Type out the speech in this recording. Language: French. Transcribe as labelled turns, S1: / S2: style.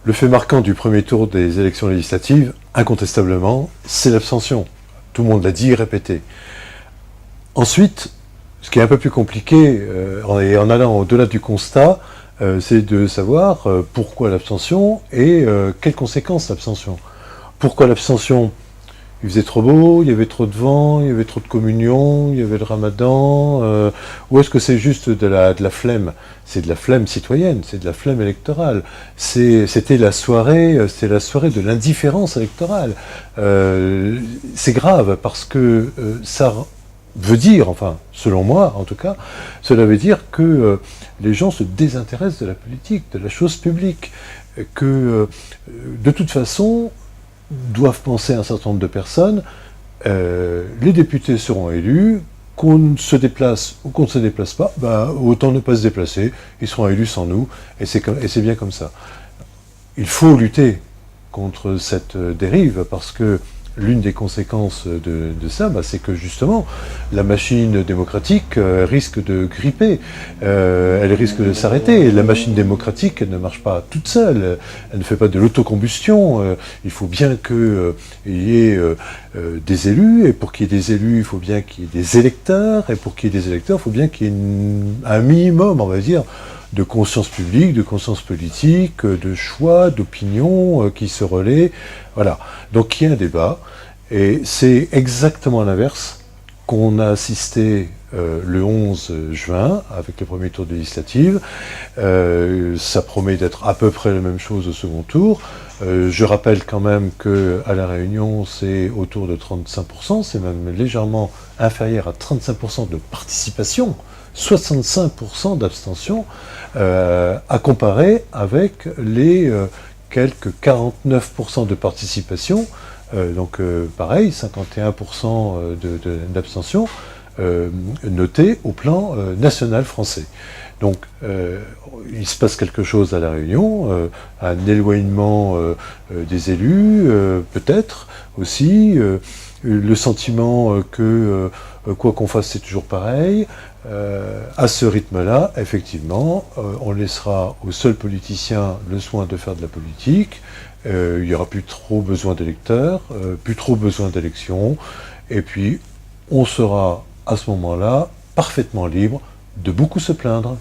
S1: Le fait marquant du premier tour des élections législatives, incontestablement, c'est l'abstention. Tout le monde l'a dit et répété. Ensuite, ce qui est un peu plus compliqué, en allant au-delà du constat, c'est de savoir pourquoi l'abstention et quelles conséquences l'abstention. Pourquoi l'abstention? Il faisait trop beau, il y avait trop de vent, il y avait trop de communion, il y avait le ramadan, ou est-ce que c'est juste de la flemme? C'est de la flemme citoyenne, c'est de la flemme électorale. C'était la soirée de l'indifférence électorale. C'est grave parce que ça veut dire, enfin, selon moi en tout cas, cela veut dire que les gens se désintéressent de la politique, de la chose publique, que de toute façon, doivent penser un certain nombre de personnes, les députés seront élus, qu'on se déplace ou qu'on ne se déplace pas, bah, autant ne pas se déplacer, ils seront élus sans nous, et c'est bien comme ça. Il faut lutter contre cette dérive, parce que l'une des conséquences de ça, bah, c'est que justement, la machine démocratique risque de gripper, elle risque de s'arrêter. La machine démocratique, elle ne marche pas toute seule, elle ne fait pas de l'autocombustion. Il faut bien qu'il y ait des élus, et pour qu'il y ait des élus, il faut bien qu'il y ait des électeurs, et pour qu'il y ait des électeurs, il faut bien qu'il y ait un minimum, on va dire, de conscience publique, de conscience politique, de choix, d'opinion qui se relaient. Voilà. Donc il y a un débat, et c'est exactement l'inverse qu'on a assisté le 11 juin avec le premier tour de législative. Ça promet d'être à peu près la même chose au second tour. Je rappelle quand même qu'à La Réunion, c'est autour de 35%, c'est même légèrement inférieur à 35% de participation, 65% d'abstention, à comparer avec les quelques 49% de participation, donc pareil, 51% d'abstention, noté au plan national français. Donc il se passe quelque chose à La Réunion, un éloignement des élus, peut-être aussi, le sentiment que quoi qu'on fasse c'est toujours pareil. À ce rythme-là, effectivement, on laissera aux seuls politiciens le soin de faire de la politique. Il n'y aura plus trop besoin d'électeurs, plus trop besoin d'élections, et puis on sera à ce moment-là parfaitement libre de beaucoup se plaindre.